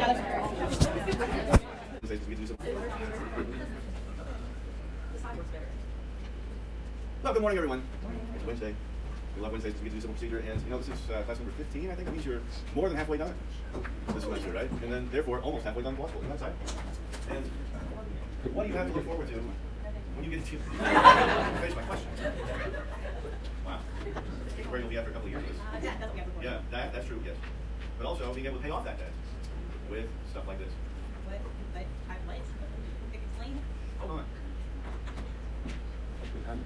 Well, good morning, everyone. It's Wednesday. We love Wednesdays to get to do civil procedure, and you know, this is class number 15. I think that means you're more than halfway done this semester, right? And then, therefore, almost halfway done law school. Isn't that exciting? And what do you have to look forward to when you get to face my question? Wow. Where you'll be after a couple of years. Yeah, that's true, yes. But also being able to pay off that debt with stuff like this. What? But I'm late. Explain. Hold on. And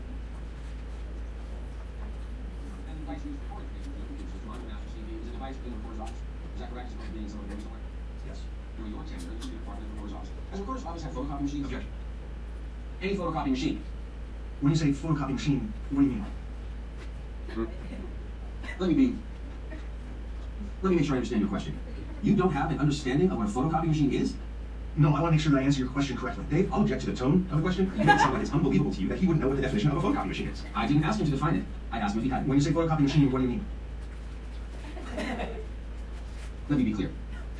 the device used for recording communications is my master CV is a device within the recorder's office. Is that correct? It's supposed to be in some somewhere? Yes. During your tenure, you should be a part of the recorder's office. Has the recorder's office had photocopy machines? Objection. Any photocopy machine. When you say photocopy machine, what do you mean? Let me make sure I understand your question. You don't have an understanding of what a photocopy machine is? No, I want to make sure that I answer your question correctly. Dave, I'll object to the tone of the question. You make it sound like it's unbelievable to you that he wouldn't know what the definition of a photocopy machine is. I didn't ask him to define it. I asked him if he had. When you say photocopy machine, what do you mean? Let me be clear.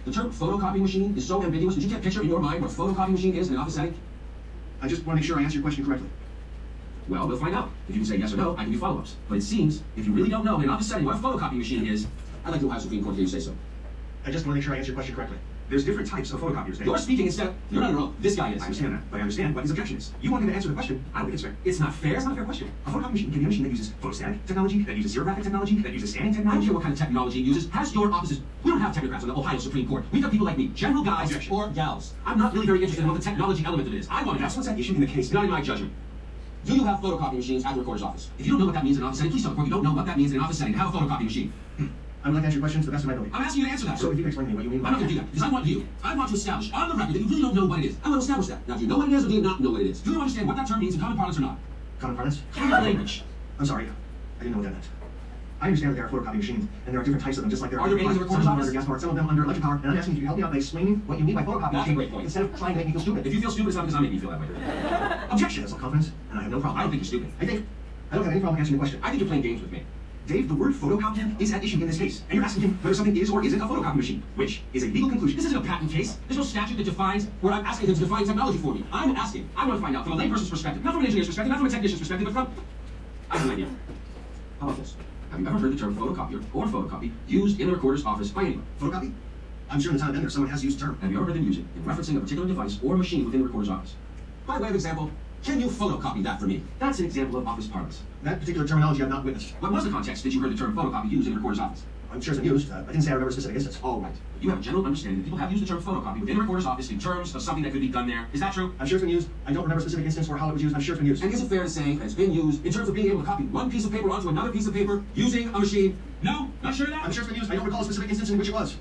The term photocopy machine is so ambiguous that you can't picture in your mind what a photocopy machine is in an office setting? I just want to make sure I answer your question correctly. Well, we'll find out. If you can say yes or no, I can do follow-ups. But it seems, if you really don't know in an office setting what a photocopy machine is, I'd like the Ohio Supreme Court to hear you say so. I just want to make sure I answer your question correctly. There's different types of photocopiers, Dave. You're speaking instead. You're not wrong. This guy is. I understand that, but I understand what his objection is. You want him to answer the question. I don't think it's fair. It's not fair. It's not a fair question. A photocopy machine can be a machine that uses photostatic technology, that uses xerographic technology, that uses scanning I don't technology. care what kind of technology it uses. Has your offices... We don't have technocrats on the Ohio Supreme Court. We've got people like me, general guys Objection. or gals. I'm not really very interested in what the technology element of it is. I want to That's know. what's at issue in the case. Not in my judgment. Do you have photocopy machines at the recorder's office? If you don't know what that means in an office setting, please tell the court you don't know what that means in an office setting. Have a photocopy machine. I would like to answer your question to the best of my ability. I'm asking you to answer that. So if you can explain to me what you mean by I'm not going to do that, because I want to establish on the record that you really don't know what it is. I want to establish that. Now, do you know what it is or do you not know what it is? Do you understand what that term means in common parlance or not? common parlance? Common language. I'm sorry. I didn't know what that meant. I understand that there are photocopy machines, and there are different types of them, just like there Are there any in the some recorder's of them office? under gas power, some of them under electric power, and I'm asking you to help me out by explaining what you mean by photocopy That's a machine great point. instead of trying to make me feel stupid. If you feel stupid, it's not because I'm making you feel that way. Objection! That's all confidence, and I have no problem. I don't think you're stupid. Hey, Dave, I don't have any problem answering the question. I think you're playing games with me. Dave, the word photocopy is at issue in this case, and you're asking him whether something is or isn't a photocopy machine, which is a legal conclusion. This isn't a patent case. There's no statute that defines where I'm asking him to define technology for me. I'm asking. I want to find out from a layperson's perspective, not from an engineer's perspective, not from a technician's perspective, but from... I have an idea. How about this? Have you ever heard the term photocopier or photocopy used in the recorder's office by anyone? Photocopy? I'm sure in the time I've been there, someone has used the term. Have you ever heard them use it in referencing a particular device or machine within the recorder's office? By way of example, can you photocopy that for me? That's an example of office parlance. That particular terminology I've not witnessed. What was the context that you heard the term photocopy used in the recorder's office? I'm sure it's been used. I didn't say I remember a specific instance. All right. You have a general understanding that people have used the term photocopy within the recorder's office in terms of something that could be done there. Is that true? I'm sure it's been used. I don't remember a specific instance or how it was used. I'm sure it's been used. And is it fair to say that it's been used in terms of being able to copy one piece of paper onto another piece of paper using a machine? No? Not sure of that? I'm sure it's been used. I don't recall a specific instance in which it was.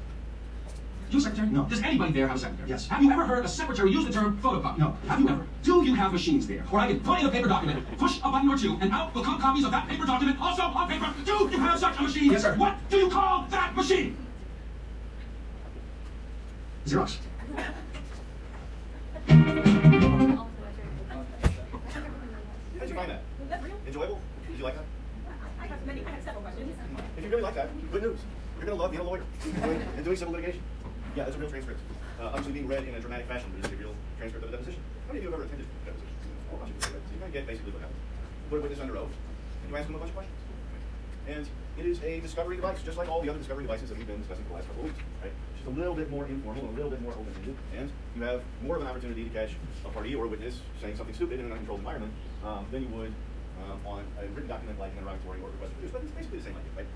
You a secretary? No. Does anybody there have a secretary? Yes. Have you ever heard a secretary use the term photocopy? No. Have you ever? Do you have machines there where I can put in a paper document, push a button or two, and out will come copies of that paper document also on paper? Do you have such a machine? Yes, sir. What do you call that machine? Xerox. How did you find that? That's real. Enjoyable? Did you like that? I have several questions. If you really like that, good news. You're going to love being a lawyer and doing civil litigation. Yeah, it's a real transcript. Obviously being read in a dramatic fashion, but it's a real transcript of a deposition. How many of you have ever attended a deposition? A bunch of people, right? So you're going to get basically what happens. You put a witness under oath, and you ask them a bunch of questions. And it is a discovery device, just like all the other discovery devices that we've been discussing for the last couple of weeks, right? Just a little bit more informal and a little bit more open-ended, and you have more of an opportunity to catch a party or a witness saying something stupid in an uncontrolled environment than you would on a written document like an interrogatory or request for produce. But it's basically the same idea, right?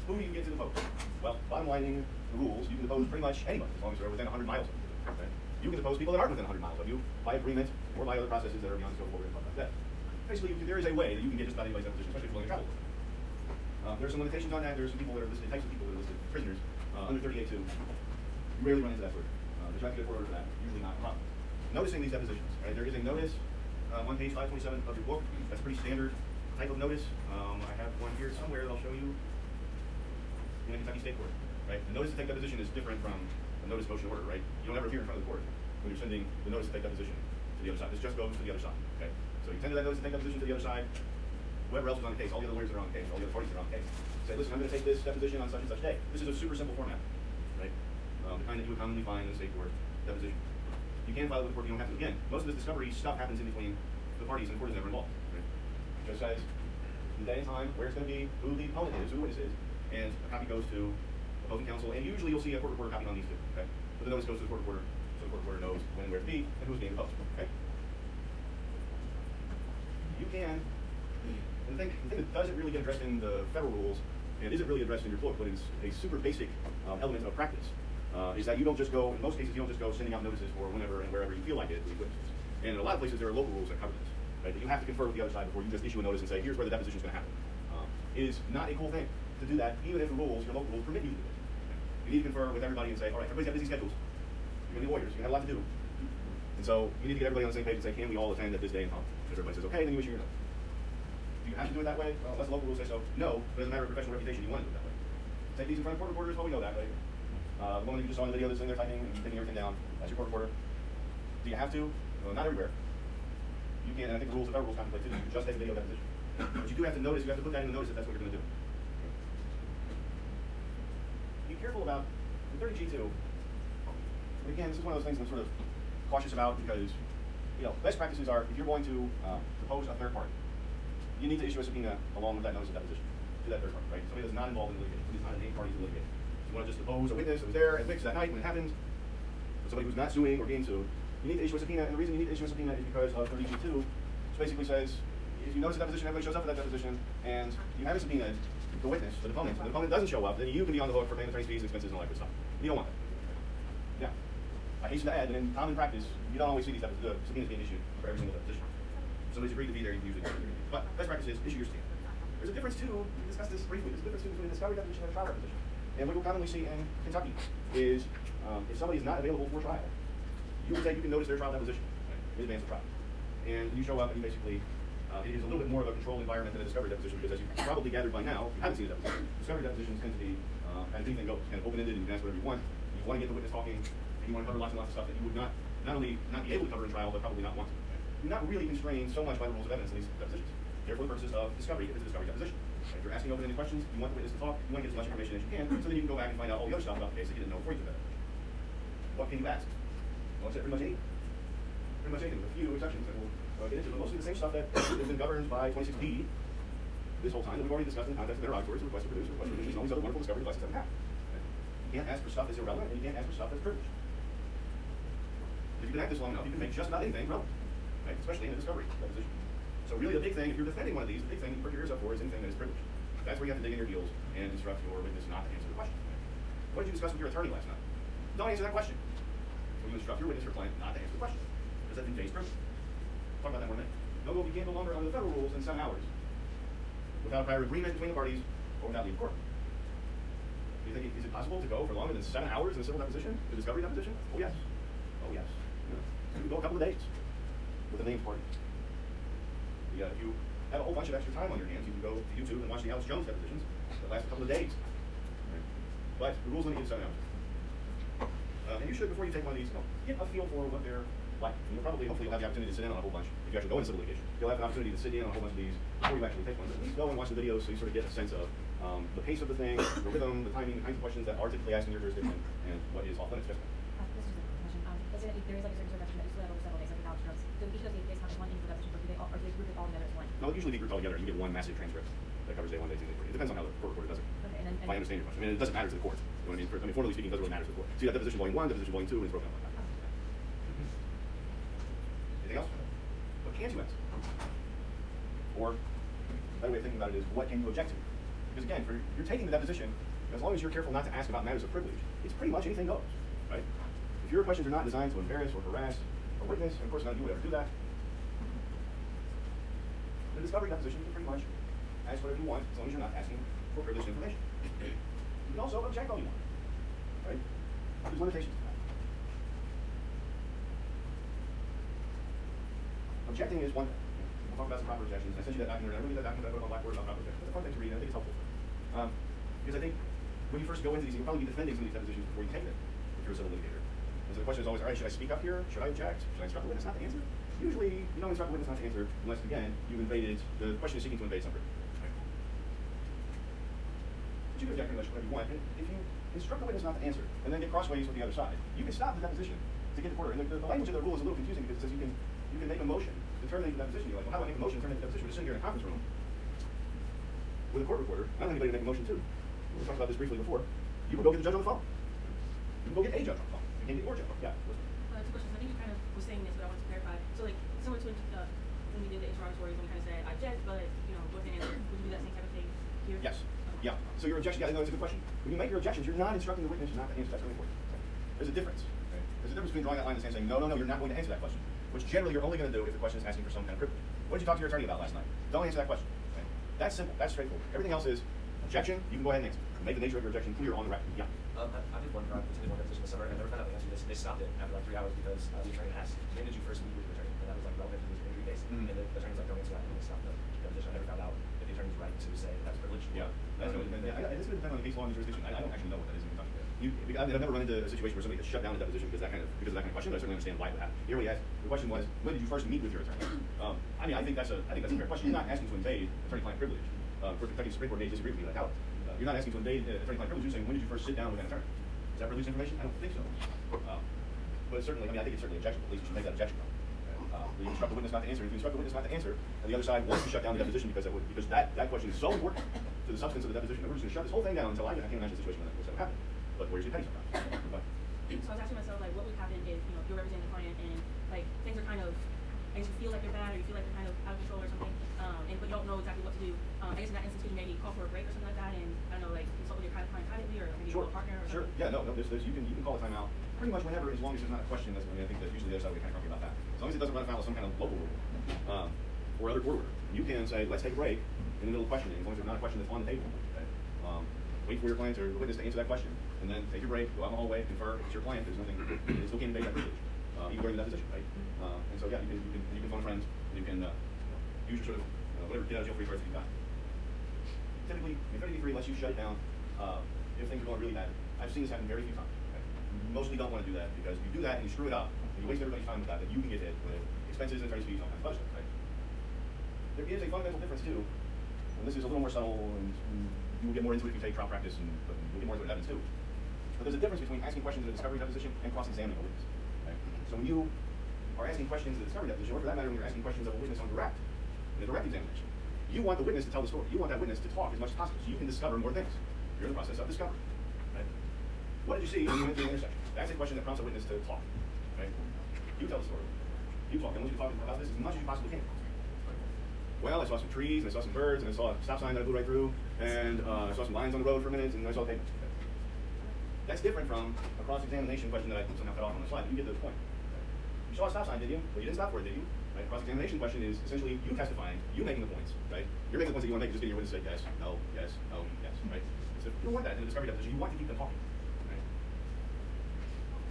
Who do you get to depose? Well, bottom lining the rules, you can depose pretty much anybody as long as they're within 100 miles of you. Right? You can depose people that aren't within 100 miles of you by agreement or by other processes that are beyond the scope of what we're going to talk about today. Basically, there is a way that you can get just about anybody's deposition, especially if you're willing to travel. There are some limitations on that. There are some people that are listed, types of people that are listed, prisoners, under 38-2. You rarely run into that sort of. But you have to get a court order for that. Usually not a problem. Noticing these depositions, right? There is a notice on page 527 of your book. That's a pretty standard type of notice. I have one here somewhere that I'll show you in a Kentucky State Court, right? The notice to take deposition is different from a notice motion order, right? You don't ever appear in front of the court when you're sending the notice to take deposition to the other side. This just goes to the other side, okay? So you send that notice to take deposition to the other side. Whoever else is on the case, all the other lawyers that are on the case, all the other parties that are on the case, say, listen, I'm going to take this deposition on such and such day. This is a super simple format, right? The kind that you would commonly find in a state court deposition. You can file it with the court, you don't have to. Again, most of this discovery stuff happens in between the parties, and the court is never involved. Right? It just says the day and time, where it's going to be, who the opponent is, who the witness is, and a copy goes to opposing counsel, and usually you'll see a court reporter copy on these two. Okay? But the notice goes to the court reporter, so the court reporter knows when and where to be, and who's being opposed. Okay? You can, and the thing that doesn't really get addressed in the federal rules, and isn't really addressed in your book, but is a super basic element of practice, is that you don't just go, in most cases, you don't just go sending out notices for whenever and wherever you feel like it to witnesses. And in a lot of places, there are local rules that cover this. Right? That you have to confer with the other side before you just issue a notice and say, here's where the deposition is going to happen. It is not a cool thing to do that, even if the rules, your local rules, permit you to do it. You need to confer with everybody and say, all right, everybody's got busy schedules. You're going to be lawyers. You have a lot to do. And so you need to get everybody on the same page and say, can we all attend at this day and time? If everybody says, okay, then you issue your notice. Do you have to do it that way? Well, unless the local rules say so. No, but as a matter of professional reputation, you want to do it that way. Take these in front of court reporters, well, we know that, right? The woman you just saw in the video that's in there typing and taking everything down, that's your court reporter. Do you have to? Well, not everywhere. You can, and I think the rules, the federal rules contemplate too, you can just take a video deposition. But you do have to notice, you have to put that in the notice if that's what you're going to do. Be careful about, in 30G2, again, this is one of those things I'm sort of cautious about because, you know, best practices are, if you're going to depose a third party, you need to issue a subpoena along with that notice of deposition to that third party, right? Somebody that's not involved in litigation, somebody that's not a named party to litigate. You want to just depose a witness that was there and witness that night when it happened, or somebody who's not suing or being sued, you need to issue a subpoena, and the reason you need to issue a subpoena is because of 30G2, which basically says, if you notice a deposition, everybody shows up for that deposition, and you haven't subpoenaed the witness, the deponent, and the deponent doesn't show up, then you can be on the hook for paying attorney's fees, expenses, and all that good stuff. You don't want that. Yeah. I hasten to add that in common practice, you don't always see these subpoenas being issued for every single deposition. If somebody's agreed to be there, you can usually do it. But best practice is issue your subpoena. There's a difference too, we discussed this briefly, there's a difference between a discovery deposition and a trial deposition. And what you'll commonly see in Kentucky is if somebody is not available for trial, you can notice their trial deposition in advance of trial. And you show up and you basically, it is a little bit more of a controlled environment than a discovery deposition because as you've probably gathered by now, if you haven't seen a deposition, discovery depositions tend to be kind of anything goes, kind of open-ended, and you can ask whatever you want. You want to get the witness talking, and you want to cover lots and lots of stuff that you would not only not be able to cover in trial, but probably not want to. You're not really constrained so much by the rules of evidence in these depositions. They're for the purposes of discovery if it's a discovery deposition. If you're asking open-ended questions, you want the witness to talk, you want to get as much information as you can, so then you can go back and find out all the other stuff about the case that you didn't know before you did that. What can you ask? Well, it's pretty much anything. Pretty much anything, with a few exceptions that we'll get into, but mostly the same stuff that has been governed by 26D this whole time that we've already discussed in the context of interrogatories, request to produce, request to produce, and all these other wonderful discovery devices that we have. You can't ask for stuff that's irrelevant, and you can't ask for stuff that's privileged. If you can act this long enough, you can make just about anything relevant, right? Especially in a discovery deposition. So really the big thing, if you're defending one of these, the big thing you put your ears up for is anything that is privileged. That's where you have to dig in your heels and instruct your witness not to answer the question. What did you discuss with your attorney last night? Don't answer that question. Or you instruct your witness or client not to answer the question. Because that conveys privilege. Talk about that more in a minute. No go begin no longer under the federal rules than 7 hours without prior agreement between the parties or without leave of court. Do you think is it possible to go for longer than 7 hours in a civil deposition, a discovery deposition? Oh yes. Oh yes. Yeah. You can go a couple of days with a named party. Yeah, if you have a whole bunch of extra time on your hands, you can go to YouTube and watch the Alex Jones depositions that last a couple of days. Right? But the rules limit you to 7 hours. And you should, before you take one of these, get a feel for what they're like. And you'll probably, hopefully, you'll have the opportunity to sit in on a whole bunch. If you actually go into civil litigation, you'll have an opportunity to sit in on a whole bunch of these before you actually take one. But at least go and watch the videos so you sort of get a sense of the pace of the thing, the rhythm, the timing, the kinds of questions that are typically asked in your jurisdiction, and what is off limits. This is a question. Let's say that if there is like a certain deposition that you still have over several days, like Alex Jones, do each of those days have one individual deposition, or do they group it all together as one? No, usually they group all together. You get one massive transcript that covers day 1, day 2, day 3. It depends on how the court reporter does it. Okay, and then If I understand your question. I mean, it doesn't matter to the court. You know what I mean? Formally speaking, it doesn't really matter to the court. So you have deposition volume 1, deposition volume 2, and it's broken up like that. Anything else? What can't you ask? Or, another way of thinking about it is, what can you object to? Because again, you're taking the deposition, as long as you're careful not to ask about matters of privilege, it's pretty much anything goes, right? If your questions are not designed to embarrass or harass a witness, and of course none of you would ever do that, the discovery deposition, you can pretty much ask whatever you want, as long as you're not asking for privileged information. You can also object all you want, right? There's limitations to that. Objecting is one thing. We'll talk about some proper objections. I sent you that document, and I really that document I put on Blackboard about proper objections. It's a fun thing to read, and I think it's helpful. Because I think when you first go into these, you'll probably be defending some of these depositions before you take it, if you're a civil litigator. And so the question is always, all right, should I speak up here? Should I object? Should I instruct the witness not to answer? Usually, you don't instruct the witness not to answer unless, again, you've invaded, the question is seeking to invade some privilege. you can object pretty much whatever you want. And if you instruct the witness not to answer, and then get crossways with the other side, you can stop the deposition to get the order. And the language of the rule is a little confusing because it says you can make a motion to terminate the deposition. You're like, well, how do I make a motion to terminate the deposition? We're just sitting here in a conference room with a court reporter. I don't know anybody to make a motion to. We talked about this briefly before. You can go get the judge on the phone. You can go get a judge on the phone. You can't get your judge. Yeah. Two questions. I think you kind of was saying this, but I want to clarify. So, like, similar to when we did the interrogatories, when we kind of said, I object, but, you know, what's the answer? Would you do that same type of thing here? Yes. Yeah. So your objection, yeah, no, it's a good question. When you make your objections, you're not instructing the witness not to answer. That's really important. There's a difference. Okay? There's a difference between drawing that line and saying, no, you're not going to answer that question, which generally you're only going to do if the question is asking for some kind of privilege. What did you talk to your attorney about last night? Don't answer that question. Okay? That's simple. That's straightforward. Everything else is objection. You can go ahead and answer. Make the nature of your objection clear on the record. Yeah. I did one attended one deposition this summer, and I never found out the answer to this. They stopped it after like 3 hours because the attorney asked, when did you first meet with your attorney? And that was like relevant to this injury case. Mm-hmm. And the attorney's like, don't answer that, and they stopped the deposition. I never found out if the attorney's right to say that's privilege. Yeah. That's it's going to depend on the case law and the jurisdiction. I don't actually know what that is in Kentucky. I've never run into a situation where somebody has shut down a deposition because of that kind of question, but I certainly understand why it would happen. Here we asked, the question was, when did you first meet with your attorney? I think that's a fair question. You're not asking to invade attorney-client privilege. For Kentucky Supreme Court may disagree with me, like how? You're not asking to invade attorney-client privilege. You're saying, when did you first sit down with an attorney? Is that released information? I don't think so. But certainly, I think it's certainly objectionable. At least you should make that objection. You instruct the witness not to answer. If you instruct the witness not to answer, and the other side wants to shut down the deposition because that question is so important to the substance of the deposition, that we're just going to shut this whole thing down until I can't imagine a situation where that would happen. But where's your penny sometimes? But, So I was asking myself, like, what would happen if, you know, you're representing the client and, like, things are kind of, I guess you feel like they're bad or you feel like they're kind of out of control or something, but you don't know exactly what to do. I guess in that instance, could you maybe call for a break or something like that and, I don't know, like, consult with your client privately or maybe sure. a partner or Sure. something? Yeah, no, you can call a timeout pretty much whenever, as long as there's not a question. I think that usually the other side will be kind of grumpy about that. As long as it doesn't run afoul of some kind of local rule or other court order, you can say, let's take a break in the middle of questioning, as long as there's not a question that's on the table. Okay? Wait for your client or the witness to answer that question, and then take your break, go out in the hallway, confer. It's your client. There's nothing. It still can't invade that privilege, even during the deposition, right? And so yeah, you can phone friends. You can use your sort of whatever get out of jail free cards that you got. Typically, in 30B3, lets you shut it down if things are going really bad. I've seen this happen very few times. Okay? You mostly don't want to do that because if you do that and you screw it up and you waste everybody's time with that, then you can get hit with expenses and attorney's fees and all kinds of other stuff. Right? There is a fundamental difference too, and this is a little more subtle, and you will get more into it if you take trial practice, and you'll get more into it in evidence too. But there's a difference between asking questions in a discovery deposition and cross-examining a witness. Okay? So when you are asking questions in a discovery deposition, or for that matter, when you're asking questions of a witness on direct, in a direct examination, you want the witness to tell the story. You want that witness to talk as much as possible, so you can discover more things. You're in the process of discovery. Right? What did you see when you went through the intersection? That's a question that prompts a witness to talk. Right? You tell the story. You talk. I want you to talk about this as much as you possibly can. Well, I saw some trees, and I saw some birds, and I saw a stop sign that I blew right through, and I saw some lines on the road for a minute, and I saw pavement. That's different from a cross-examination question that I somehow cut off on the slide. You get to the point. You saw a stop sign, did you? Well, you didn't stop for it, did you? Right? Cross-examination question is essentially you testifying, you making the points, right? You're making the points that you want to make, just getting your witness to say yes, no, yes, no, yes, right? So you don't want that in a discovery deposition. You want to keep them talking, right?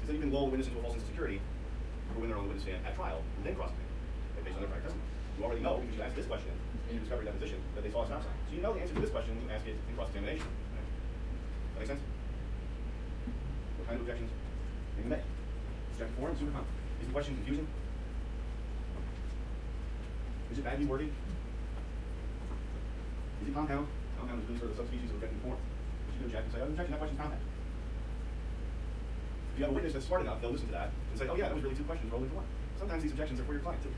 So you can lull the witness into a false sense of security for when they're on the witness stand at trial, and then cross-examine, based on their prior testimony. You already know, because you asked this question in your discovery deposition, that they saw a stop sign. So you know the answer to this question when you ask it in cross-examination. Right? That make sense? What kind of objections can you make? Object form, super common. Is the question confusing? Is it badly worded? Is it compound? Compound is really sort of a subspecies of objecting form. You can object and say, I'm objecting, that question's compound. If you have a witness that's smart enough, they'll listen to that and say, oh yeah, that was really 2 questions rolled into 1. Sometimes these objections are for your client too.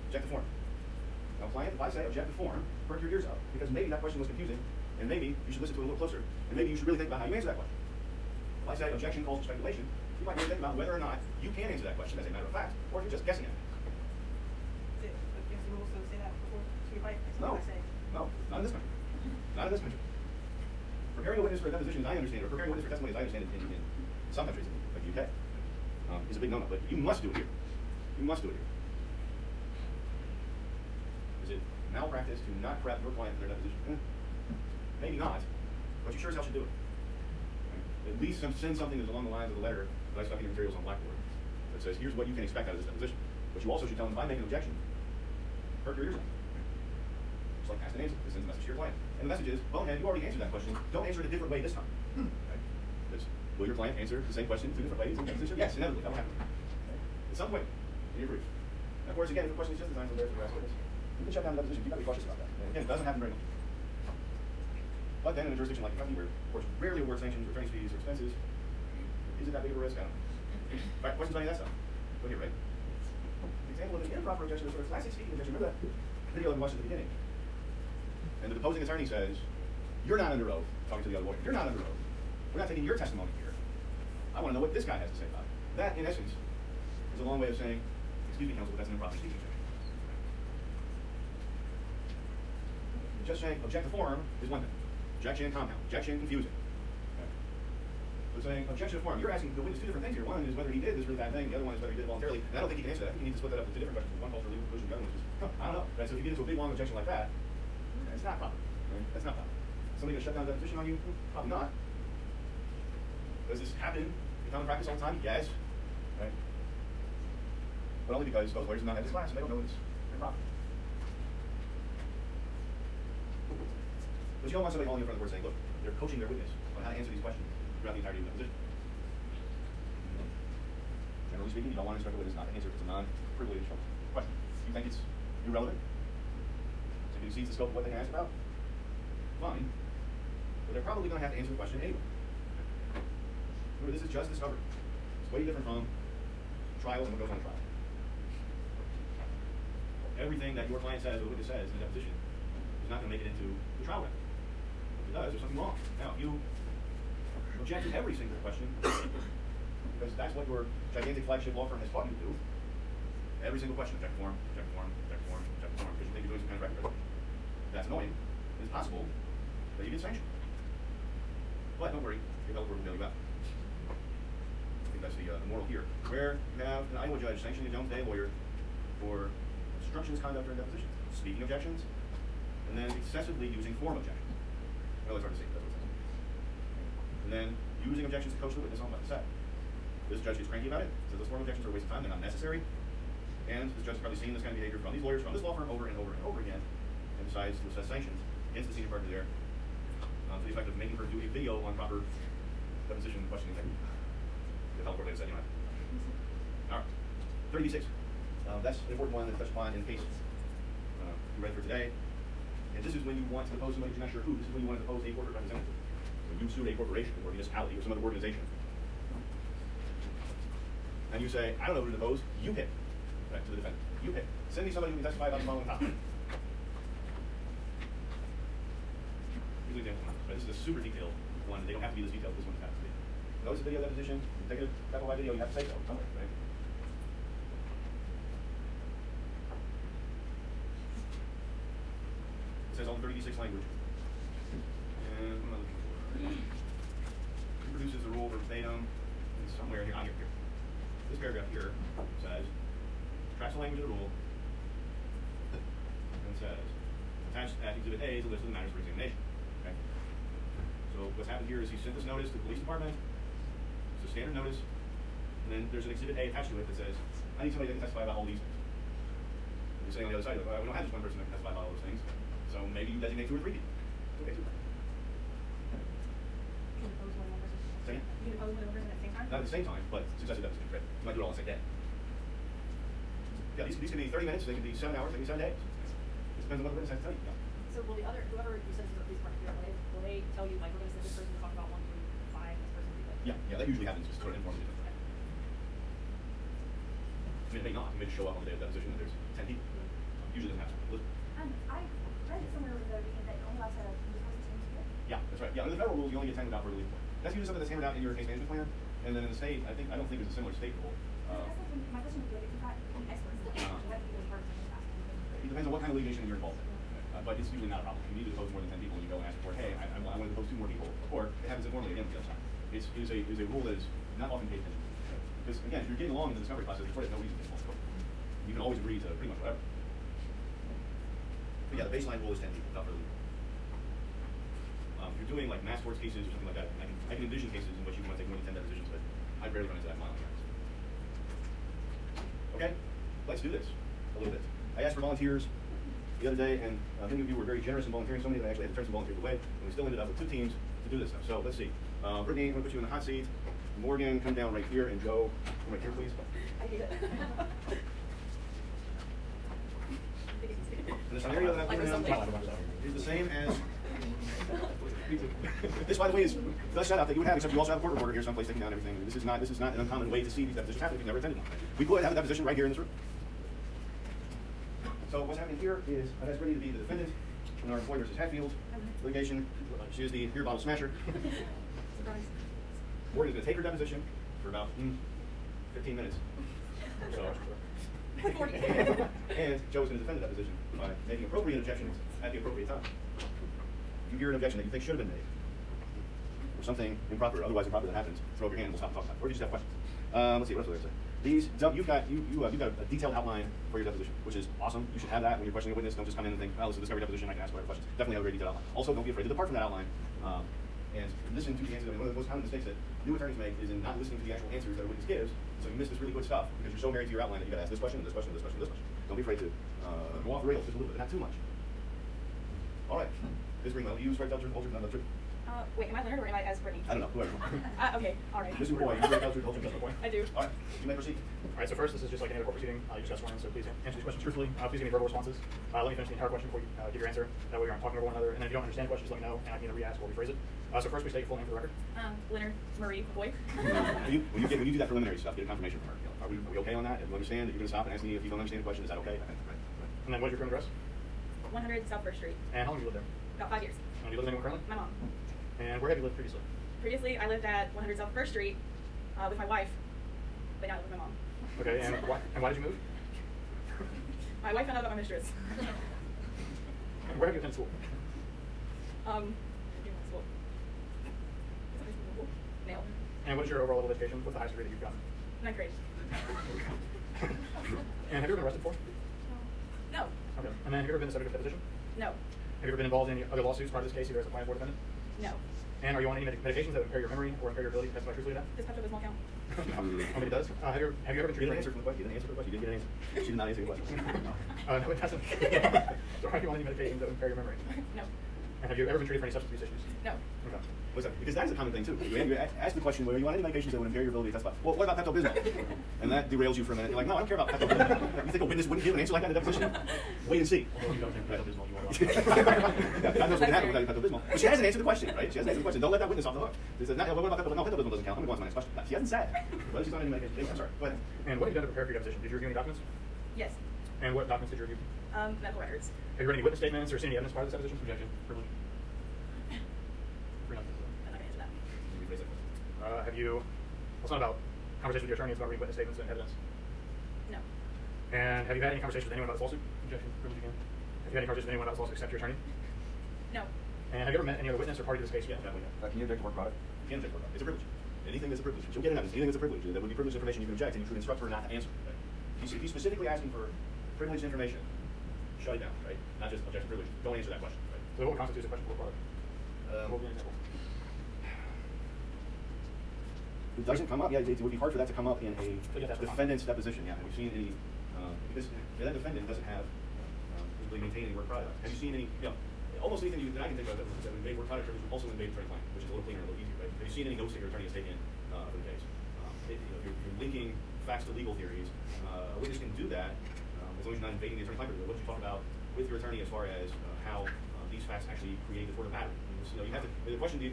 Object the form. Now, client, if I say object the form, perk your ears up, because maybe that question was confusing, and maybe you should listen to it a little closer, and maybe you should really think about how you answer that question. If I say objection calls for speculation, you might really think about whether or not you can answer that question as a matter of fact, or if you're just guessing at it. Is it against the rules to say that before you fight? No, no, not in this country. Not in this country. Preparing a witness for a deposition, as I understand it, or preparing a witness for testimony, as I understand it, in some countries, like the UK, is a big no-no. But you must do it here. You must do it here. Is it malpractice to not prep your client for their deposition? Maybe not, but you sure as hell should do it. Right? At least send something that's along the lines of the letter that I stuck in your materials on Blackboard that says, here's what you can expect out of this deposition. But you also should tell them, if I make an objection, perk your ears up. Just like ask and answer. This sends a message to your client. And the message is, bonehead, you already answered that question. Don't answer it a different way this time. Right? Because will your client answer the same question 2 different ways? And the deposition? Yes, inevitably, that will happen. Okay? At some point in your brief. And of course, again, if the question is just designed so there's the rest of this, you can shut down the deposition. You've got to be cautious about that. And again, it doesn't happen very much. But then in a jurisdiction like Kentucky, where courts rarely award sanctions or attorney's fees or expenses, is it that big of a risk? I don't know. All right, questions on any of that stuff? Go here, right? The example of an improper objection is sort of classic speaking objection. Remember that video I watched at the beginning? And the opposing attorney says, you're not under oath, talking to the other lawyer. You're not under oath. We're not taking your testimony here. I want to know what this guy has to say about it. That, in essence, is a long way of saying, excuse me, counsel, but that's an improper speaking objection. Just saying object to form is one thing. Objection compound. Objection confusing. Okay. So saying objection to form, you're asking the witness two different things here. One is whether he did this really bad thing. The other one is whether he did it voluntarily. And I don't think he can answer that. I think you need to split that up into two different questions. One calls for legal conclusion, the other one is just, I don't know. Right? So if you get into a big long objection like that, it's not proper. Right? That's not proper. Somebody gonna shut down a deposition on you? Probably not. Does this happen in common practice all the time? Yes. Right? But only because those lawyers have not had this class and they don't know it's improper. But you don't want somebody holding in front of the court saying, look, they're coaching their witness on how to answer these questions throughout the entirety of the deposition. Generally speaking, you don't want to instruct a witness not to answer if it's a non-privileged question. You think it's irrelevant? So if it exceeds the scope of what they can ask about? Fine. But they're probably going to have to answer the question anyway. Remember, this is just discovery. It's way different from trial and what goes on trial. Everything that your client says or the witness says in the deposition is not going to make it into the trial record. If it does, there's something wrong. Now, if you object to every single question, because that's what your gigantic flagship law firm has taught you to do, every single question, object form, object form, object form, object form, because you think you're doing some kind of record preservation. That's annoying. It's possible that you get sanctioned. But don't worry, your appellate court will bail you out. I think that's the moral here. Where you have an Iowa judge sanctioning a Jones Day lawyer for obstructionist conduct during depositions, speaking objections, and then excessively using form objections. Well, it's hard to see, that's what it says. And then using objections to coach the witness on what to say. This judge gets cranky about it, says those form objections are a waste of time, they're not necessary. And this judge has probably seen this kind of behavior from these lawyers, from this law firm, over and over and over again, and decides to assess sanctions against the senior partner there, to the effect of making her do a video on proper deposition questioning technique. The appellate court later said, you know. All right, 30b-6. That's an important one that's touched upon in the case we read for today. And this is when you want to depose somebody, you're not sure who. This is when you want to depose a corporate representative. When you sue a corporation or a municipality or some other organization. And you say, I don't know who to depose, you pick. Right, to the defendant. You pick. Send me somebody who can testify about the following topic. Here's an example. Right, this is a super detailed one. They don't have to be this detailed, this one has to be. Notice the video deposition, you take a black and white video, you have to say so somewhere, right? It says all 36 language. And what am I looking for? Reproduces the rule verbatim somewhere here. Here. This paragraph here says, tracks the language of the rule, and says, attached at Exhibit A is a list of the matters for examination. Okay? So what's happened here is he sent this notice to the police department. It's a standard notice, and then there's an Exhibit A attached to it that says, I need somebody that can testify about all these things. And you're saying on the other side, like, well, we don't have just one person that can testify about all those things, so maybe you designate 2 or 3 people. Okay, 2. You can depose more than one person. Say again? You can depose more than one person at the same time? Not at the same time, but successive depositions, right? You might do it all on the same day. Yeah, these can be 30 minutes, they can be 7 hours, they can be 7 days. It depends on what the witness has to tell you. Yeah. So will whoever you send to the police department, will they tell you, like, we're going to send this person to talk about 1 through 5, this person to like? Yeah, that usually happens just sort of informally. I mean, it may not. You may just show up on the day of the deposition and there's 10 people. Usually doesn't happen. I read it somewhere over there that you're only allowed to depose 10 people. Yeah, that's right. Yeah, under the federal rules, you only get 10 without further leave. That's usually something that's hammered out in your case management plan. And then in the state, I don't think there's a similar state rule. My question would be, if you've got experts, what people in charge of the It depends on what kind of litigation you're involved in. But it's usually not a problem. You need to depose more than 10 people and you go and ask the court, hey, I want to depose 2 more people. Or it happens informally again on the other side. It is a rule that is not often paid attention to. Because again, if you're getting along in the discovery process, the court has no reason to get involved. You can always agree to pretty much whatever. But yeah, the baseline rule is 10 people, not really. If you're doing like mass torts cases or something like that, I can envision cases in which you want to take more than 10 depositions, but I rarely run into that in my own practice. Okay, let's do this a little bit. I asked for volunteers the other day, and many of you were very generous in volunteering, so many that I actually had to turn some volunteers away, and we still ended up with 2 teams to do this stuff. So let's see. Brittany, I'm going to put you in the hot seat. Morgan, come down right here, and Joe, come right here, please. I hate it. And the scenario that I'm putting down is the same as This, by the way, is the best shout out that you would have, except you also have a court reporter here someplace taking down everything. This is not an uncommon way to see these depositions happen if you've never attended one. We would have a deposition right here in this room. So what's happening here is I've ready to be the defendant in our Floyd versus Hatfield litigation. She is the beer bottle smasher. Surprise. Morgan's going to take her deposition for about 15 minutes. So, and Joe is going to defend the deposition by making appropriate objections at the appropriate time. If you hear an objection that you think should have been made, or something improper, otherwise improper that happens, throw up your hand and we'll stop talking about it. Or do you just have questions? Let's see, what else was I going to say? You've got a detailed outline for your deposition, which is awesome. You should have that when you're questioning a witness. Don't just come in and think, well, this is a discovery deposition, I can ask whatever questions. Definitely have a very detailed outline. Also, don't be afraid to depart from that outline and listen to the answers. I mean, one of the most common mistakes that new attorneys make is in not listening to the actual answers that a witness gives. So you miss this really good stuff because you're so married to your outline that you got to ask this question, this question, this question, this question. Don't be afraid to go off the rails just a little bit, but not too much. All right, Ms. Greenwell, you use right, tell the truth, hold truth, not the truth. Wait, am I Leonard or am I as Brittany? I don't know, whoever. Okay, all right. Mr. McCoy, you right, tell the truth, hold truth, Mr. McCoy. I do. All right, you may proceed. All right, so first, this is just like any other court proceeding. You just got sworn in, so please answer these questions truthfully. Please give me verbal responses. Let me finish the entire question before you give your answer. That way we aren't talking over one another. And then if you don't understand the question, just let me know, and I can either re-ask or rephrase it. So first, we state your full name for the record. Leonard Marie McCoy. When you do that preliminary stuff, get a confirmation from her. Are we okay on that? Do you understand that you're going to stop and ask me if you don't understand the question? Is that okay? Right. And then what is your current address? 100 South First Street. And how long have you lived there? About 5 years. And do you live with anyone currently? My mom. And where have you lived previously? Previously, I lived at 100 South First Street with my wife, but now I live with my mom. Okay, and why did you move? My wife found out about my mistress. And where have you attended school? School. Nail. And what is your overall level of education? What's the highest degree that you've gotten? 9th grade. And have you ever been arrested before? No. Okay. And then have you ever been the subject of deposition? No. Have you ever been involved in any other lawsuits prior to this case, either as a plaintiff or defendant? No. And are you on any medications that impair your memory or impair your ability to testify truthfully to Does Pepto-Bismol count? that? I mean, it does. Have you ever been You didn't treated answer from the question. You didn't answer the question. You didn't get an answer. She did not answer your question. No, it doesn't. So are you on any medications that impair your memory? No. And have you ever been treated for any substance abuse issues? No. Okay. What's that? Because that is a common thing too. You ask the question, whether you want any medications that would impair your ability to testify. Well, what about Pepto-Bismol? And that derails you for a minute. You're like, no, I don't care about Pepto-Bismol. You think a witness wouldn't give an answer like that in a deposition? Wait and see. Although you don't think Pepto-Bismol, you want to God knows what can happen without Pepto-Bismol. But she hasn't answered the question, right? She hasn't answered the question. Don't let that witness off the hook. She says, no, what about Pepto-Bismol? No, Pepto-Bismol doesn't count. I'm going to go on to my next question. She hasn't said whether she's on any medication. I'm sorry. Go ahead. And what have you done to prepare for your deposition? Did you review any documents? Yes. And what documents did you review? Medical records. Have you read any witness statements or seen any evidence prior to this deposition? Objection. Privilege. I'm not gonna answer that. Rephrase it. Have you, well, it's not about conversations with your attorney, it's about reading witness statements and evidence. No. And have you had any conversations with anyone about this lawsuit? Objection. Privilege again. Have you had any conversations with anyone about this lawsuit except your attorney? No. And have you ever met any other witness or party to this case? Yeah, definitely. Can you object to work product? You can object to work product. It's a privilege. Anything that's a privilege. She'll get an evidence. Anything that's a privilege. That would be privileged information you can object, and you should instruct her not to answer. Right? If he's specifically asking for privileged information, shut it down, right? Not just objection privilege. Don't answer that question, right? So what constitutes a question for work product? What would be an example? It doesn't come up. Yeah, it would be hard for that to come up in a But yeah, that's defendant's deposition. Yeah, have you seen any? Because that defendant doesn't have really maintain any work product. Have you seen any? You know, almost anything that I can think of that would invade work product privilege also invade attorney client, which is a little cleaner, a little easier. Right? Have you seen any notes that your attorney has taken for the case? You're linking facts to legal theories. A witness can do that as long as you're not invading the attorney client privilege. What did you talk about with your attorney as far as how these facts actually create the sort of pattern? You know, you have to. The question, the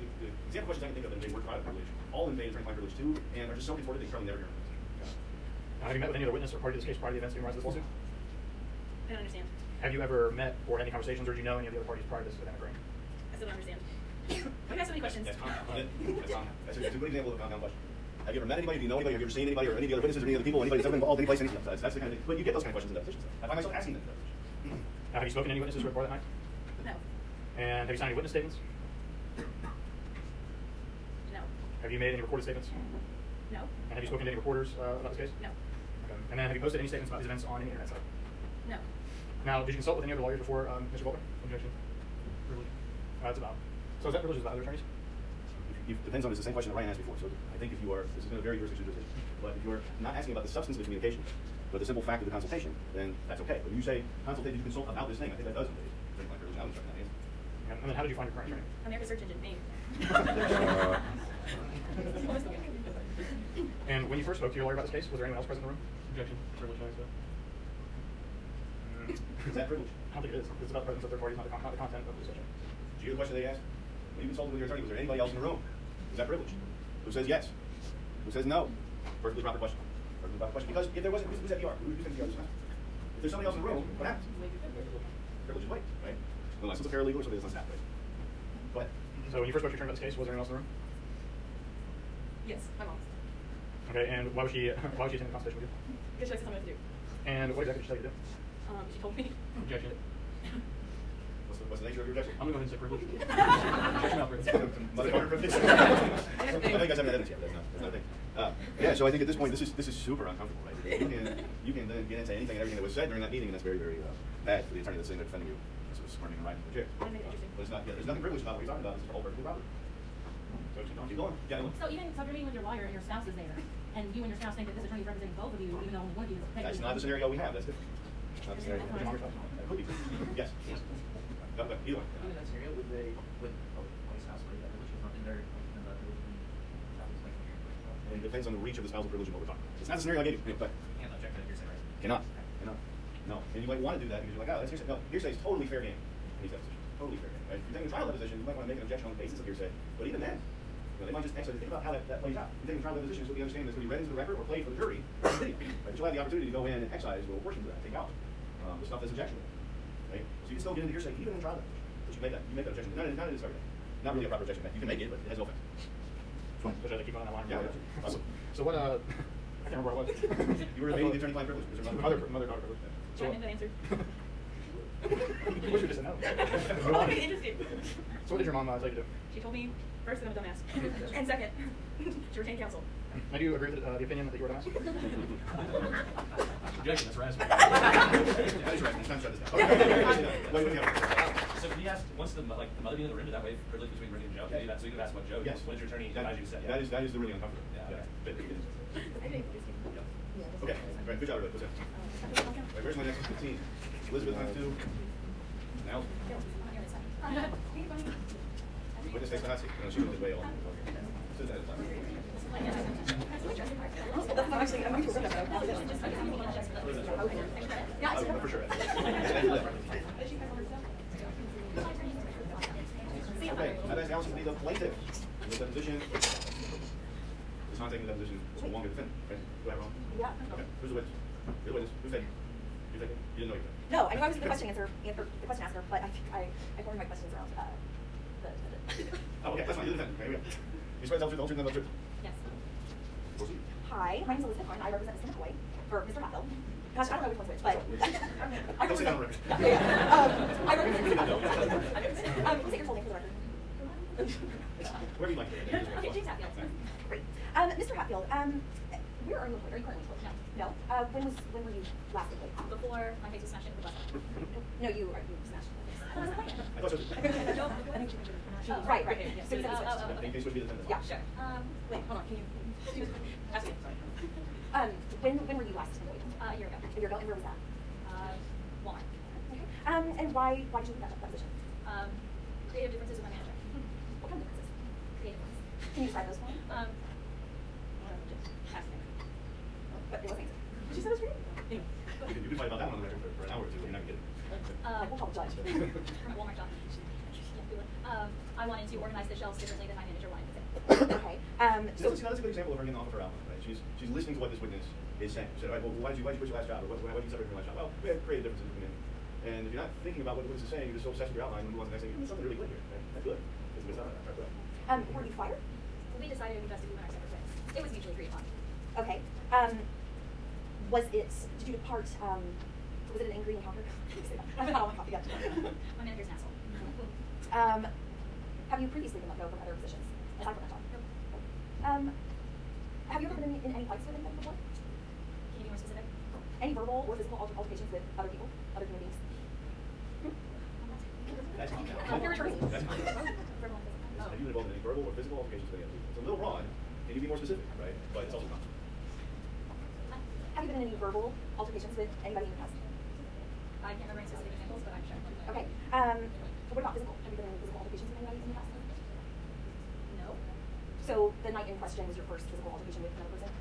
example questions I can think of that invade work product privilege, all invade attorney client privilege too, and are just so contorted that you probably never hear them. Have you met with any other witness or party to this case prior to the events giving rise to this lawsuit? I don't understand. Have you ever met or had any conversations, or do you know any of the other parties prior to this event occurring? I still don't understand. You have so many questions. That's compound. That's a good example of a compound question. Have you ever met anybody? Do you know anybody? Have you ever seen anybody or any of the other witnesses or any other people? Anybody that's ever involved any place? That's the kind of thing. But you get those kind of questions in depositions. I find myself asking them in depositions. Have you spoken to any witnesses who were before that night? No. And have you signed any witness statements? No. Have you made any recorded statements? No. And have you spoken to any reporters about this case? No. Okay. And then have you posted any statements about these events on any internet site? No. Now, did you consult with any other lawyers before Mr. Butler? Objection. Privilege. That's about. So is that privilege with other attorneys? It depends on, it's the same question that Ryan asked before. So I think if you are, this is going to vary jurisdiction to jurisdiction. But if you're not asking about the substance of the communication, but the simple fact of the consultation, then that's okay. But if you say, did you consult about this thing? I think that does invade attorney-client privilege. I would try that answer. And then how did you find your current attorney? America's search engine name. And when you first spoke to your lawyer about this case, was there anyone else present in the room? Objection. Privilege. Is that privilege? I don't think it is. It's about the presence of third parties, not the content of the discussion. Did you hear the question they asked? when you consulted with your attorney, was there anybody else in the room? Is that privileged? Who says yes? Who says no? Perfectly proper question. Perfectly proper question. Because if there wasn't, who's at PR? Who's at PR this time? If there's somebody else in the room, what happens? Privilege is white, right? Unless it's a paralegal or somebody that's on staff, right? Go ahead. So when you first spoke to your attorney about this case, was there anyone else in the room? Yes, my mom. Okay, and why was she attending the consultation with you? Because she likes to tell me what to do. And what exactly did she tell you to do? She told me. Objection. What's the nature of your objection? I'm gonna go ahead and say privilege. Objection malpractice. Mother daughter privilege? I don't think you guys have any evidence yet. That's not a thing. Yeah, so I think at this point, this is super uncomfortable, right? You can then get into anything and everything that was said during that meeting, and that's very, very bad for the attorney that's sitting there defending you. So it's squirming and riding in the chair. I made it interesting. But it's not. Yeah, there's nothing privileged about what you're talking about. It's all perfectly proper. So keep going. Yeah. So even so, if you're meeting with your lawyer and your spouse is there, and you and your spouse think that this attorney is representing both of you, even though only one of you is That's not the scenario we have. That's different. Not the scenario. Did your mom yourself? That could be. Yes. Either one. In that scenario, would they, would my spouse break that privilege? It's not in their, in that privilege. That was like. It depends on the reach of the spousal privilege and what we're talking about. It's not the scenario I gave you. But You can't object to that hearsay, right? cannot. No. And you might want to do that because you're like, oh, that's hearsay. No, hearsay is totally fair game in these depositions. Totally fair game. Right? If you're taking a trial deposition, you might want to make an objection on the basis of hearsay. But even then, they might just actually think about how that plays out. If you're taking trial depositions, what you understand is going to be read into the record or played for the jury. Right? But you'll have the opportunity to go in and excise a little portion of that, take out the stuff that's objectionable. Right? So you can still get into hearsay even in trial deposition. But you make that objection. Not in this argument. Not really a proper objection. You can make it, but it has no effect. So should I keep going on that line? Yeah. So what, I can't remember what it was. You were evading the attorney-client privilege. Was there another- Mother-daughter privilege. So I didn't answer. You wish you just said no. I made it interesting. So what did your mom tell you to do? She told me first that I'm a dumbass, and second, to retain counsel. And do you agree with the opinion that you were a dumbass? Objection, that's raspberry. Yeah, that's right. It's time to shut this down. Okay. Wait. So can you ask, once the mother being in the room, did that waive privilege between Brittany and Joe? Yeah. So you could ask about Joe. Yes. What did your attorney advise you to say? That is the really uncomfortable. Yeah, okay. But it is. I made it interesting. Okay. All right. Good job, everybody. What's that? Right, where's my next 15? Elizabeth has 2. Now, witness takes the hot seat. No, she went away all. Sit down. That's not actually. I'm going to work on that. For sure. Okay, I've asked Allison to be the plaintiff in the deposition. It's not taking the deposition. It's one good defendant. Okay, do I have wrong? Yeah. Okay, who's the witness? You're the witness. Who's taking? You're taking? You didn't know you were taking. No, I knew I was the question asker, but I formed my questions around the. Oh, okay, that's fine. You're the defendant. Okay, here we go. You swear to tell the truth, the whole truth, and nothing but the truth. Yes. Proceed. Hi, my name is Elizabeth Horn. I represent Mr. McCoy, or Mr. Hatfield. Gosh, I don't know which one's which, but. I Don't sit down on the represent. record. I represent Mr. Hatfield. Can you say your full name for the record? Where do you like to be? Okay, James Hatfield. Great. Mr. Hatfield, where are you employed? Are you currently employed? No. When were you last employed? Before my face was smashed into the bus. No, you smashed. I thought so. Right. So you said you switched. Can you switch to be the defendant? Yeah. Sure. Wait, hold on. Can you ask me? Sorry. When were you last employed? A year ago. A year ago, and where was that? Walmart. Okay. And why did you leave that position? Creative differences with my manager. What kind of differences? Creative ones. Can you describe those for me? Just ask me. But it wasn't. She said it was great. You can fight about that one on the record for an hour or two, but you're not going to get it. We'll call the judge. From a Walmart job. I wanted to organize the shelves differently than my manager wanted to. Okay. So that's a good example of her getting off of her outline, right? She's listening to what this witness is saying. She said, all right, well, why did you quit your last job? Or why did you separate from your last job? Well, we had creative differences between them. And if you're not thinking about what the witness is saying, you're just so obsessed with your outline, and move on to the next thing. There's something really good here. Right? That's good. It's not right. Were you fired? We decided we best to move in our separate ways. It was mutually agreed upon. Okay. Did you depart, was it an angry encounter? I haven't had all my coffee yet. My manager's an asshole. Have you previously been let go from other positions, aside from that job? Have you ever been in any fights with anybody before? Can you be more specific? Any verbal or physical altercations with other people, other human beings? That's not You're a attorney. That's not Verbal and physical. Have you been involved in any verbal or physical altercations with any other people? It's a little broad. Can you be more specific, right? But it's also not. Have you been in any verbal altercations with anybody in your past? I can't remember any specific examples, but I'm sure. Okay. What about physical? Have you been in any physical altercations with anybody in your past? No. So the night in question was your first physical altercation with another person?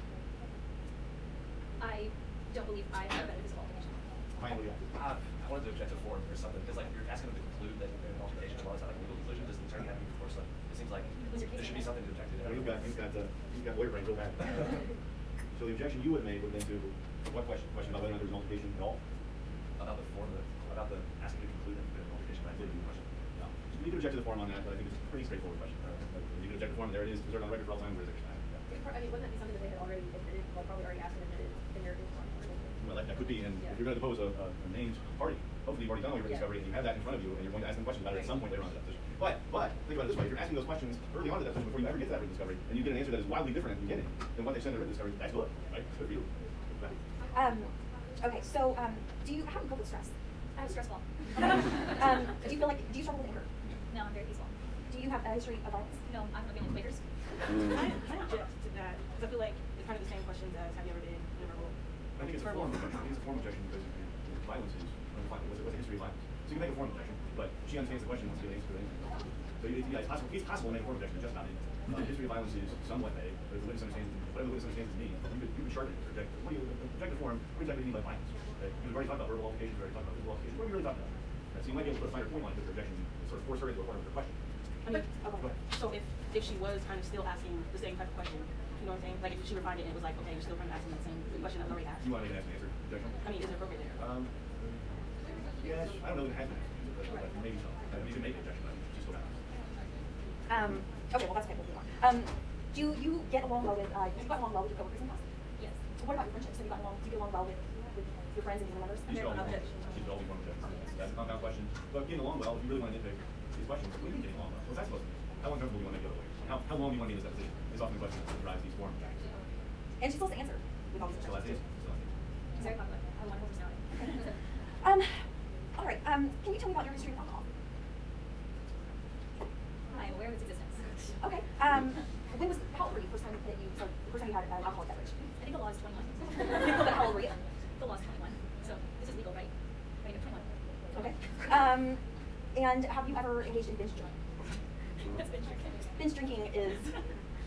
I don't believe I have been a physical altercation. Fine, what do you have? I wanted to object to form or something, because like you're asking them to conclude that an altercation, well, it's not like a legal conclusion. Does the attorney have any recourse like should be something to object to. Yeah, you've got lawyer brain real bad. So the objection you would make would have been to what question? Question about whether or not there was multiplication at all? About the form, about the asking to conclude that the multiplication by including the question. No. So you could object to the form on that, but I think it's a pretty straightforward question. You could object to the form, there it is, preserved on record for all time, jurisdiction. I mean, wouldn't that be something that they had already admitted, like probably already asked and admitted in their informal? Well, that could be, and Yeah. if you're going to depose a named party, hopefully you've already done all your Yeah. discovery, and you have that in front of you, and you're going to ask them questions about it at some point later on in the deposition. But think about it this way: if you're asking those questions early on in the deposition before you ever get to that written discovery, and you get an answer that is wildly different at the beginning than what they said in the written discovery, that's good, right? Good for you. Okay, so, do you, how do you cope with stress? I have a stress ball. Do you feel like, do you struggle with anger? No, I'm very peaceful. Do you have a history of violence? No, I'm not feeling Quakers. I object to that because I feel like it's kind of the same questions as have you ever been in a verbal? I think it's a form objection. I think it's a form objection because violence is what's the history of violence. So you can make a form objection, but she understands the question once you get an answer to it. So it's possible to make a form objection just about it. History of violence is somewhat vague, but if the witness understands whatever the witness understands is meaning, you could shorten it or reject it. What do you object the form? What exactly do you mean by violence? Okay? We've already talked about verbal altercations, we've already talked about physical altercations. What are we really talking about? Right? So you might be able to put a finer point on it with your objection and sort of force her into a corner with her question. I mean, Go ahead. so if she was kind of still asking the same type of question, you know what I'm saying? Like if she refined it and it was like, okay, you're still kind of asking that same question that was already asked. You want to make an answer objection? I mean, is it appropriate there? Yes, I don't know if it has been answered, but maybe so. You can make an objection, but just go back. Okay, well, that's okay, we'll move on. Do you get along well with, you got along well with your coworkers in class? Yes. What about your friendships? Have you gotten along, do you get along well with your friends and family members? These are all one objection. That's a compound question. But getting along well, if you really want to nitpick these questions, what do you mean getting along well? What's that supposed to mean? How uncomfortable do you want to make the other way? How long do you want to be in this deposition? Is often the question that drives these form objections. And she's supposed to answer with all these So that's it. objections. So that's it. It's very popular. I have a wonderful personality. All right, can you tell me about your history of alcohol? I am aware of its existence. Okay, when was, how old were you first time that you, so first time you had an alcoholic beverage? I think the law is 21. But how old were you? The law is 21. So this is legal, right? Right, 21. Okay. And have you ever engaged in binge drinking? That's been tricky. Binge drinking is,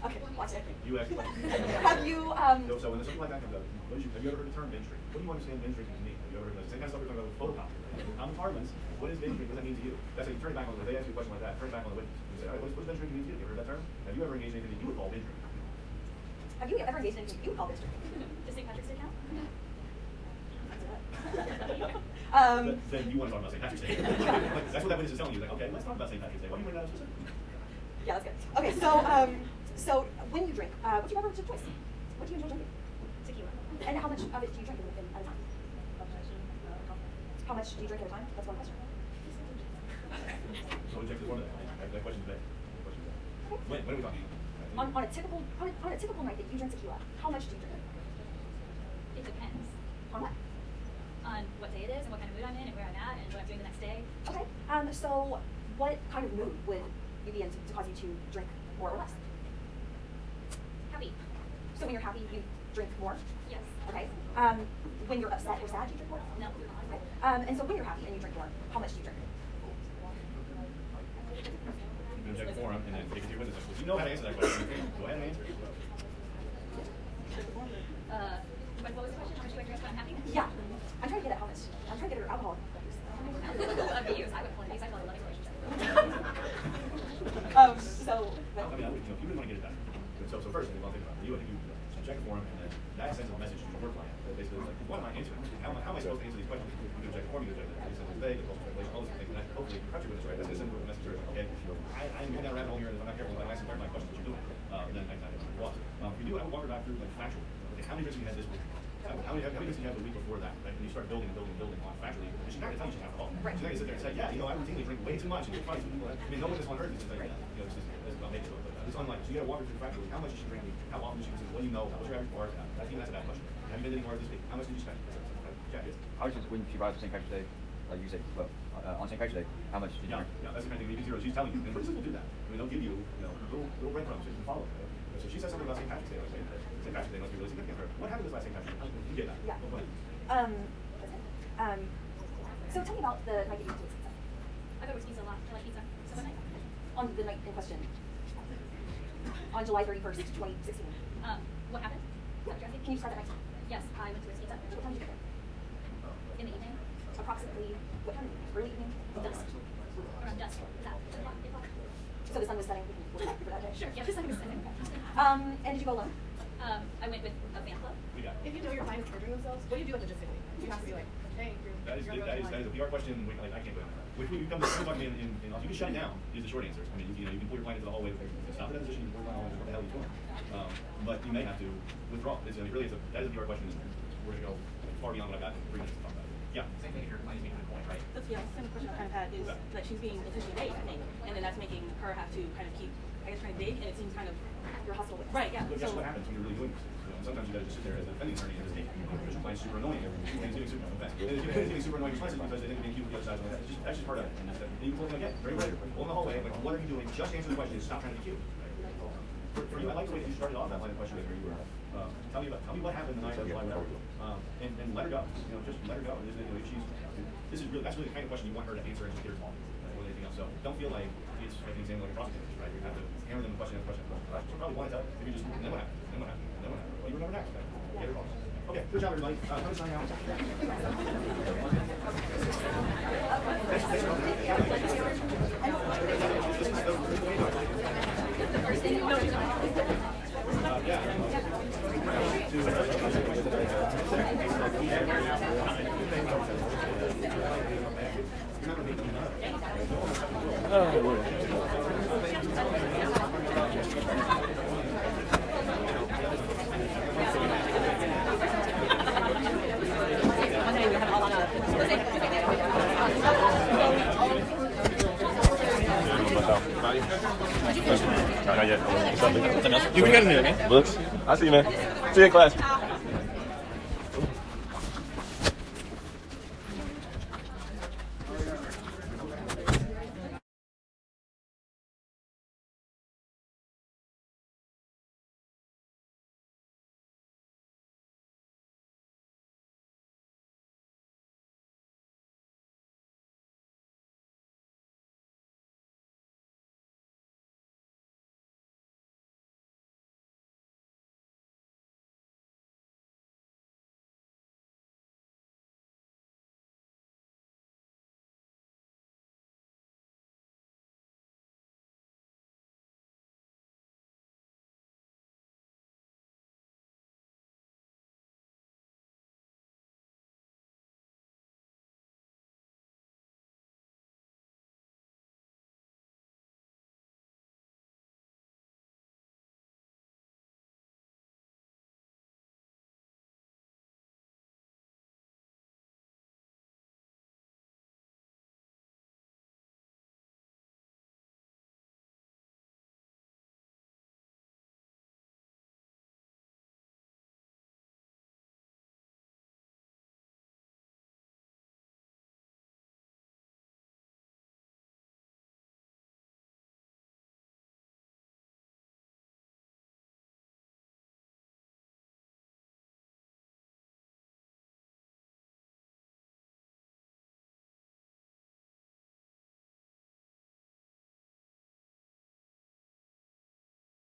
okay, watch it. You ask questions. Have you, So when something like that comes up, have you ever heard the term binge drink? What do you understand binge drinking to mean? Have you ever heard the same kind of stuff we're talking about with photocopy? In common parlance, what is binge drinking? What does that mean to you? That's how you turn it back on, if they ask you a question like that, turn it back on the witness. You say, all right, what does binge drinking mean to you? Have you heard that term? Have you ever engaged in anything that you would call binge drinking? have you ever engaged in anything you would call binge drinking? Does St. Patrick's Day count? Then you want to talk about St. Patrick's Day. Like, that's what that witness is telling you. Like, okay, let's talk about St. Patrick's Day. What do you want to know specifically? Yeah, that's good. Okay, so when you drink, what's your beverage of choice? What do you enjoy drinking? Tequila. And how much of it do you drink at a time? How much do you drink at a time? That's one question. So object to the form of that question today. When are we talking? On a typical night that you drink tequila, how much do you drink? It depends On what? on what day it is and what kind of mood I'm in and where I'm at and what I'm doing the next day. Okay. So what kind of mood would you be in to cause you to drink more or less? Happy. So when you're happy, you drink more? Yes. Okay. When you're upset or sad, do you drink more? No. Okay. And so when you're happy and you drink more, how much do you drink? You can object the form and then take it to your witness. If you know how to answer that question, go ahead and answer it. What was the question? How much do I drink when I'm happy? Yeah. I'm trying to get at how much. I'm trying to get at her alcohol abuse. Abuse. I would call it abuse. I call it a loving relationship. So. I mean, if you really want to get it done. So first, I think about you. I think you object the form and then that sends a message to your work client. Basically, like, what am I answering? How am I supposed to answer these questions? You can object the form, you can object it. It's vague, it's also translation, all these things. And hopefully, if you prep your witness right, that's going to send a message to her. Okay, I'm going down a rabbit hole here, and if I'm not careful, I'm asking my questions, what you're doing. Then I can lost. If you do, I would walk her back through like factual. Okay, how many drinks have you had this week? How many drinks did you have the week before that? Right? And you start building on factually. And she's not going to tell you she's alcohol. Right. She's not going to sit there and say, yeah, you know, I routinely drink way too much. And you're funny. I mean, no one is on earth is just like, yeah, you know, it's about making it. It's unlike. So you got to walk her through factually. How much is she drinking? How often does she consume? What do you know? What's your average bar? I think that's a bad question. Have you been to any bars this week? How much did you spend? Check it. I was just when she brought up St. Patrick's Day, like you said, well, on St. Patrick's Day, how much did you drink? Yeah, that's the kind of thing. Maybe zero. She's telling you, and witnesses will do that. I mean, they'll give you, little breadcrumbs that you can follow. So she says something about St. Patrick's Day. Like, St. Patrick's Day must be really significant for her. What happened this last St. Patrick's Day? You get that? Yeah. Go ahead. So tell me about the night that you went to pizza. I go to pizza a lot. I like pizza. So what night? On the night in question. On July 31st, 2016. What happened? Yeah, can you describe that night? Yes, I went to a pizza. What time did you get there? In the evening. Approximately, what time? Early evening? Dusk. Around dusk. Is that 10 o'clock? 8 o'clock? So the sun was setting for that day? Sure, yeah, just a second. And did you go alone? I went with a fan club. We got it. If you know your client is perjuring themselves, what do you do logistically? You have to be like, hey, That is a PR question. I can't go into that. If you come to talk to me you can shut it down. Is the short answer. I mean, you can pull your client into the hallway. Stop the deposition. You pull your client over. What the hell are you doing? But you may have to withdraw. That is a PR question. We're gonna go far beyond what I've got in 3 minutes to talk about. Yeah. Same thing if your client's making a point, right? That's the same question I kind of had is that she's being intentionally vague, I think, and then that's making her have to kind of keep, I guess, trying to dig, and it seems kind of You're a hostile witness. right, yeah. But guess what happens when you're really doing this? Sometimes you gotta just sit there as a defending attorney and just take because your client's super annoying. Everything's getting super annoying. It's getting super annoying because they think they're being cute with the other side. That's just part of it. And you pull them again, very right. Pull in the hallway. Like, what are you doing? Just answer the question. Stop trying to be cute. For you, I like the way that you started off that line of questioning where you were. Tell me what happened the night of July whatever. And let her go. Just let her go. This is really that's really the kind of question you want her to answer and just get her talking more than anything else. So don't feel like it's like an exam like a prosecutor, right? You have to hammer them question after question. She'll probably want to tell you. If you just then what happened? Then what happened? Then what happened? Well, you remember next. Get her talking. Okay, good job, everybody. Come and sign out. Not yet. You got in there, man. Books. I see you, man. See you in class.